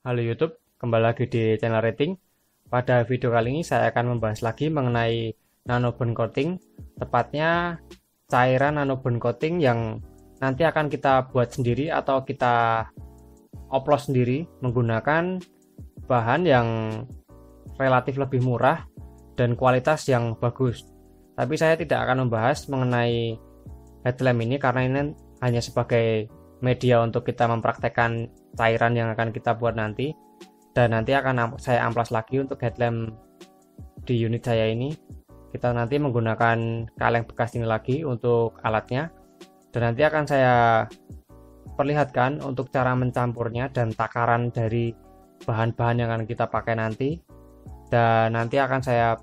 Halo YouTube, kembali lagi di channel Rating. Pada video kali ini saya akan membahas lagi mengenai nanoburn coating, tepatnya cairan nanoburn coating yang nanti akan kita buat sendiri atau kita oplos sendiri menggunakan bahan yang relatif lebih murah dan kualitas yang bagus. Tapi saya tidak akan membahas mengenai headlamp ini karena ini hanya sebagai media untuk kita mempraktekkan cairan yang akan kita buat nanti, dan nanti akan saya amplas lagi untuk headlamp di unit saya ini. Kita nanti menggunakan kaleng bekas ini lagi untuk alatnya, dan nanti akan saya perlihatkan untuk cara mencampurnya dan takaran dari bahan-bahan yang akan kita pakai nanti, dan nanti akan saya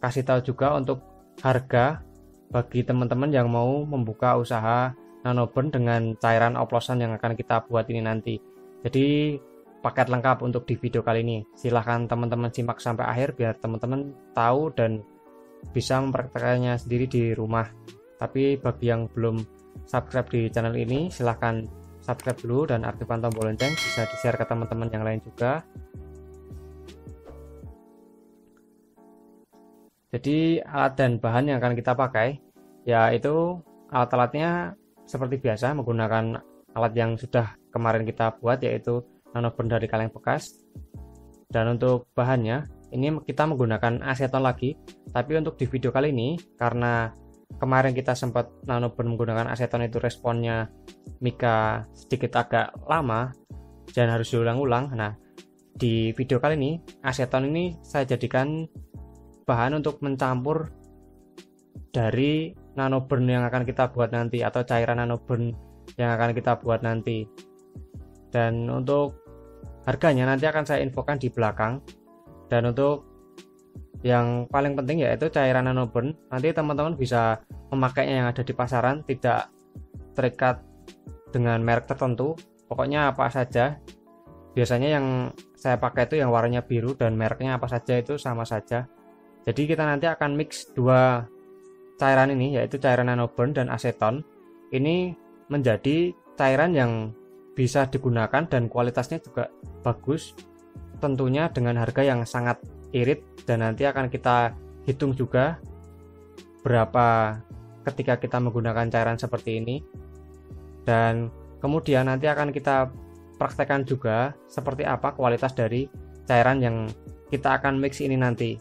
kasih tahu juga untuk harga bagi teman-teman yang mau membuka usaha nanoburn dengan cairan oplosan yang akan kita buat ini nanti. Jadi paket lengkap untuk di video kali ini. Silahkan teman-teman simak sampai akhir biar teman-teman tahu dan bisa mempraktekannya sendiri di rumah. Tapi bagi yang belum subscribe di channel ini, silahkan subscribe dulu dan aktifkan tombol lonceng, bisa di-share ke teman-teman yang lain juga. Jadi alat dan bahan yang akan kita pakai yaitu alat-alatnya seperti biasa menggunakan alat yang sudah kemarin kita buat, yaitu nanoburn dari kaleng bekas. Dan untuk bahannya ini kita menggunakan aseton lagi, tapi untuk di video kali ini karena kemarin kita sempat nanoburn menggunakan aseton itu responnya Mika sedikit agak lama dan harus diulang-ulang. Nah, di video kali ini aseton ini saya jadikan bahan untuk mencampur dari nanoburn yang akan kita buat nanti, atau cairan nanoburn yang akan kita buat nanti. Dan untuk harganya nanti akan saya infokan di belakang. Dan untuk yang paling penting yaitu cairan nanoburn, nanti teman-teman bisa memakainya yang ada di pasaran, tidak terikat dengan merek tertentu, pokoknya apa saja. Biasanya yang saya pakai itu yang warnanya biru dan mereknya apa saja itu sama saja. Jadi kita nanti akan mix dua cairan ini, yaitu cairan nanoburn dan aseton. Ini menjadi cairan yang bisa digunakan dan kualitasnya juga bagus, tentunya dengan harga yang sangat irit. Dan nanti akan kita hitung juga berapa ketika kita menggunakan cairan seperti ini, dan kemudian nanti akan kita praktekkan juga seperti apa kualitas dari cairan yang kita akan mix ini nanti.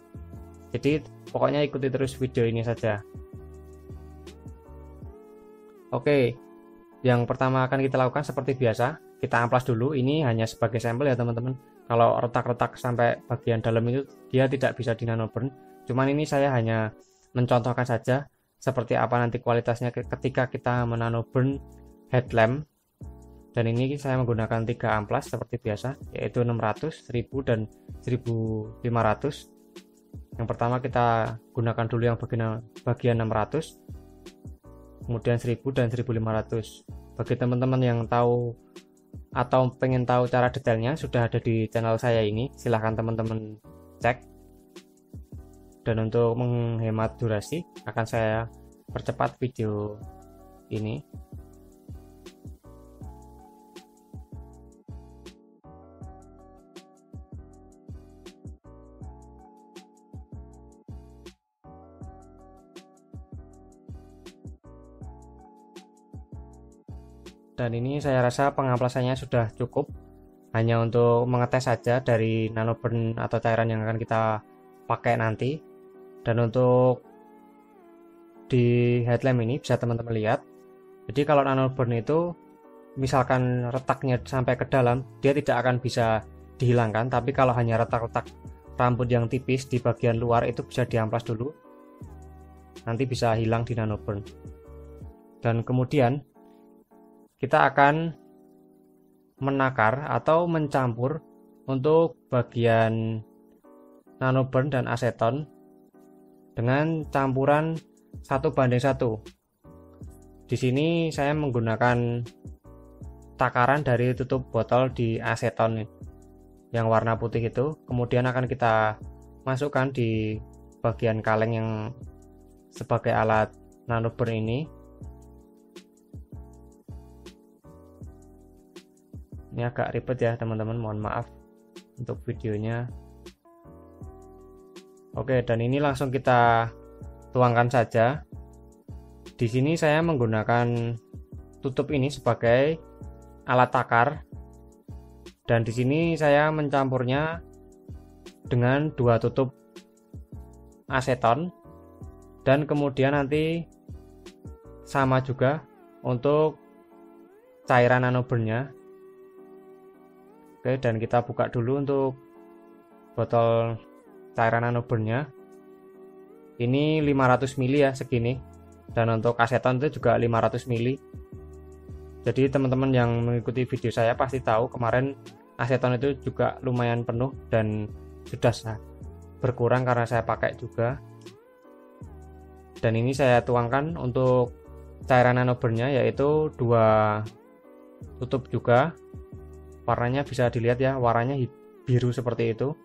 Jadi pokoknya ikuti terus video ini saja. Oke, yang pertama akan kita lakukan seperti biasa, kita amplas dulu. Ini hanya sebagai sampel ya teman-teman. Kalau retak-retak sampai bagian dalam itu dia tidak bisa di nanoburn. Cuman ini saya hanya mencontohkan saja seperti apa nanti kualitasnya ketika kita menanoburn headlamp. Dan ini saya menggunakan 3 amplas seperti biasa, yaitu 600, 1000 dan 1500. Yang pertama kita gunakan dulu yang bagian 600, kemudian 1000 dan 1500. Bagi teman-teman yang tahu atau pengen tahu cara detailnya sudah ada di channel saya ini, silahkan teman-teman cek. Dan untuk menghemat durasi akan saya percepat video ini. Dan ini saya rasa pengamplasannya sudah cukup, hanya untuk mengetes saja dari nanoburn atau cairan yang akan kita pakai nanti. Dan untuk di headlamp ini bisa teman-teman lihat, jadi kalau nanoburn itu misalkan retaknya sampai ke dalam, dia tidak akan bisa dihilangkan. Tapi kalau hanya retak-retak rambut yang tipis di bagian luar itu bisa diamplas dulu, nanti bisa hilang di nanoburn. Dan kemudian kita akan menakar atau mencampur untuk bagian nanoburn dan aseton dengan campuran 1:1. Di sini saya menggunakan takaran dari tutup botol di aseton yang warna putih itu, kemudian akan kita masukkan di bagian kaleng yang sebagai alat nanoburn ini. Ini agak ribet ya teman-teman, mohon maaf untuk videonya. Oke, dan ini langsung kita tuangkan saja. Di sini saya menggunakan tutup ini sebagai alat takar, dan di sini saya mencampurnya dengan 2 tutup aseton, dan kemudian nanti sama juga untuk cairan nanoburn-nya. Oke, dan kita buka dulu untuk botol cairan nanoburn-nya. Ini 500 ml ya, segini. Dan untuk aseton itu juga 500 ml. Jadi teman-teman yang mengikuti video saya pasti tahu kemarin aseton itu juga lumayan penuh dan sudah berkurang karena saya pakai juga. Dan ini saya tuangkan untuk cairan nanoburn-nya, yaitu 2 tutup juga. Warnanya bisa dilihat ya, warnanya biru seperti itu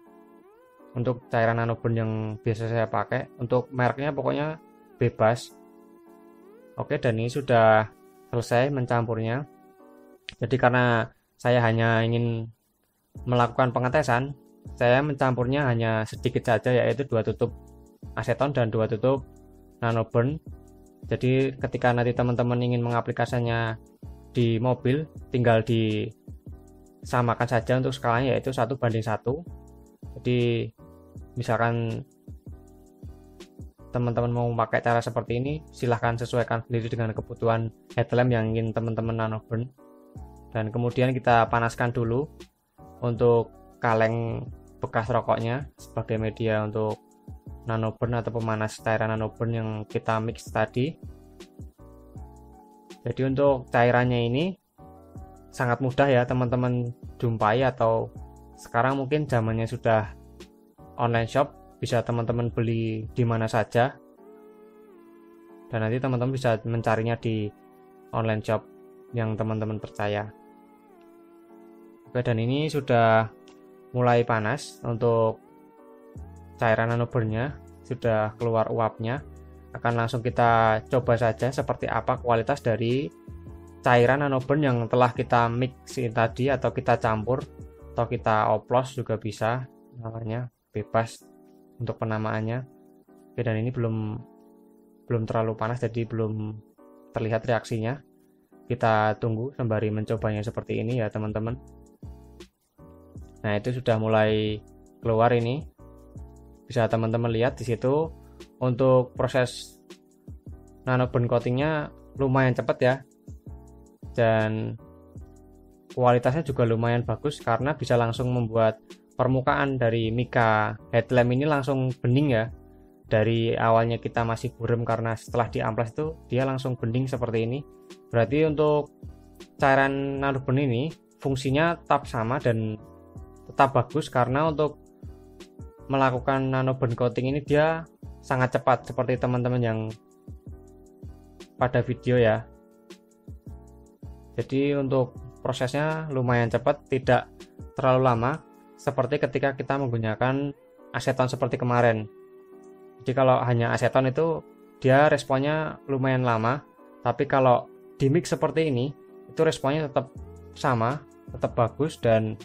untuk cairan nanoburn yang biasa saya pakai. Untuk mereknya pokoknya bebas. Oke, dan ini sudah selesai mencampurnya. Jadi karena saya hanya ingin melakukan pengetesan, saya mencampurnya hanya sedikit saja, yaitu 2 tutup aseton dan 2 tutup nanoburn. Jadi ketika nanti teman-teman ingin mengaplikasikannya di mobil, tinggal disamakan saja untuk skalanya, yaitu 1:1. Jadi misalkan teman-teman mau pakai cara seperti ini, silahkan sesuaikan sendiri dengan kebutuhan headlamp yang ingin teman-teman nanoburn. Dan kemudian kita panaskan dulu untuk kaleng bekas rokoknya sebagai media untuk nanoburn atau pemanas cairan nanoburn yang kita mix tadi. Jadi untuk cairannya ini sangat mudah ya teman-teman jumpai, atau sekarang mungkin zamannya sudah online shop, bisa teman-teman beli di mana saja, dan nanti teman-teman bisa mencarinya di online shop yang teman-teman percaya. Oke, dan ini sudah mulai panas untuk cairan nanoburn-nya, sudah keluar uapnya. Akan langsung kita coba saja seperti apa kualitas dari cairan nanoburn yang telah kita mixin tadi, atau kita campur, atau kita oplos juga bisa, namanya bebas untuk penamaannya. Oke, dan ini belum terlalu panas, jadi belum terlihat reaksinya. Kita tunggu sembari mencobanya seperti ini ya teman-teman. Nah, itu sudah mulai keluar ini. Bisa teman-teman lihat di situ. Untuk proses nanoburn coatingnya lumayan cepat ya, dan kualitasnya juga lumayan bagus karena bisa langsung membuat permukaan dari mika headlamp ini langsung bening ya. Dari awalnya kita masih buram, karena setelah diamplas itu dia langsung bening seperti ini. Berarti untuk cairan nanoburn ini fungsinya tetap sama dan tetap bagus, karena untuk melakukan nanoburn coating ini dia sangat cepat seperti teman-teman yang pada video ya. Jadi untuk prosesnya lumayan cepat, tidak terlalu lama seperti ketika kita menggunakan aseton seperti kemarin. Jadi kalau hanya aseton itu dia responnya lumayan lama, tapi kalau di mix seperti ini itu responnya tetap sama, tetap bagus, dan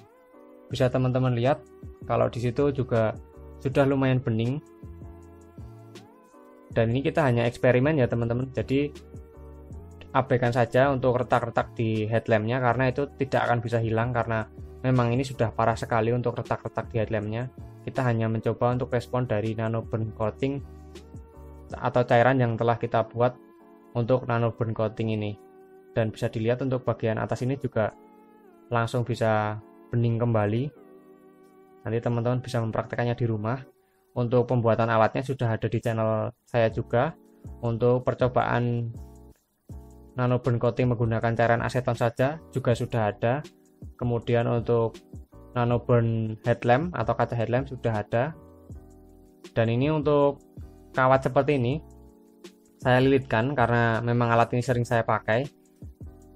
bisa teman-teman lihat kalau di situ juga sudah lumayan bening. Dan ini kita hanya eksperimen ya teman-teman, jadi abaikan saja untuk retak-retak di headlampnya, karena itu tidak akan bisa hilang karena memang ini sudah parah sekali untuk retak-retak di headlampnya. Kita hanya mencoba untuk respon dari nanoburn coating atau cairan yang telah kita buat untuk nanoburn coating ini. Dan bisa dilihat untuk bagian atas ini juga langsung bisa bening kembali. Nanti teman-teman bisa mempraktekannya di rumah. Untuk pembuatan alatnya sudah ada di channel saya juga. Untuk percobaan nanoburn coating menggunakan cairan aseton saja juga sudah ada. Kemudian untuk nanoburn headlamp atau kaca headlamp sudah ada. Dan ini untuk kawat seperti ini saya lilitkan karena memang alat ini sering saya pakai.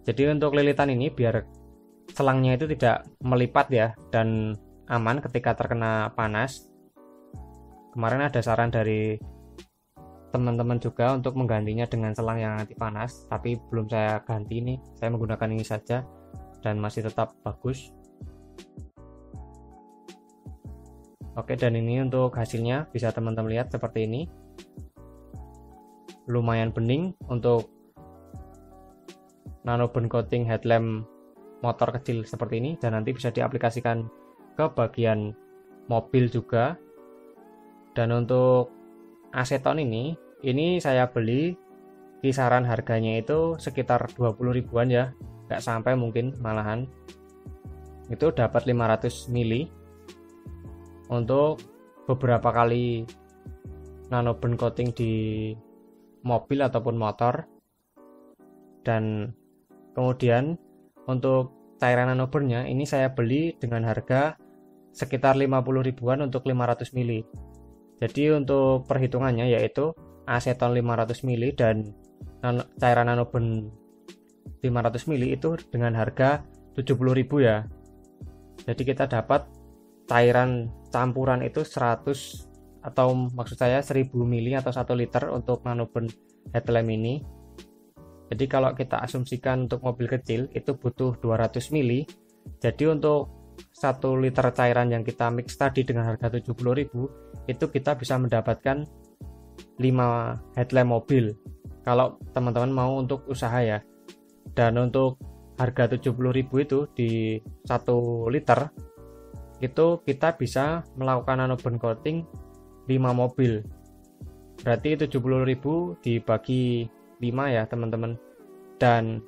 Jadi untuk lilitan ini biar selangnya itu tidak melipat ya, dan aman ketika terkena panas. Kemarin ada saran dari teman-teman juga untuk menggantinya dengan selang yang anti panas, tapi belum saya ganti, ini saya menggunakan ini saja. dan masih tetap bagus. Oke, dan ini untuk hasilnya bisa teman-teman lihat seperti ini. Lumayan bening untuk nanoburn coating headlamp motor kecil seperti ini, dan nanti bisa diaplikasikan ke bagian mobil juga. Dan untuk aseton ini saya beli kisaran harganya itu sekitar 20 ribuan ya, nggak sampai, mungkin malahan. Itu dapat 500 mili untuk beberapa kali nanoburn coating di mobil ataupun motor. Dan kemudian untuk cairan nanoburnnya ini saya beli dengan harga sekitar 50 ribuan untuk 500 mili. Jadi untuk perhitungannya yaitu aseton 500 mili dan cairan nanoburn 500 mili itu dengan harga 70 ribu ya. Jadi kita dapat cairan campuran itu 100 atau maksud saya 1000 mili atau 1 liter untuk nanoburn headlamp ini. Jadi kalau kita asumsikan untuk mobil kecil itu butuh 200 mili. Jadi untuk 1 liter cairan yang kita mix tadi dengan harga 70.000 itu kita bisa mendapatkan 5 headlamp mobil kalau teman-teman mau untuk usaha ya. Dan untuk harga 70.000 itu di 1 liter itu kita bisa melakukan nanoburn coating 5 mobil. Berarti 70.000 dibagi 5 ya teman-teman. Dan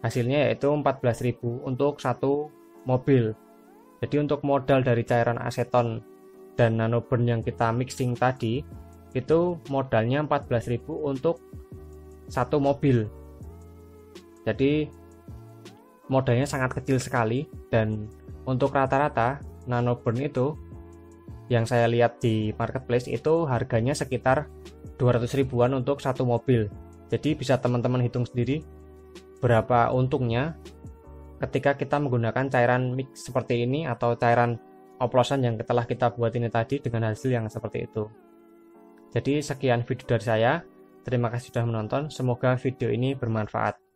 hasilnya yaitu 14.000 untuk 1 mobil. Jadi untuk modal dari cairan aseton dan nanoburn yang kita mixing tadi itu modalnya 14.000 untuk 1 mobil. Jadi modalnya sangat kecil sekali, dan untuk rata-rata nanoburn itu yang saya lihat di marketplace itu harganya sekitar 200 ribuan untuk 1 mobil. Jadi bisa teman-teman hitung sendiri berapa untungnya ketika kita menggunakan cairan mix seperti ini atau cairan oplosan yang telah kita buat ini tadi dengan hasil yang seperti itu. Jadi sekian video dari saya. Terima kasih sudah menonton. Semoga video ini bermanfaat.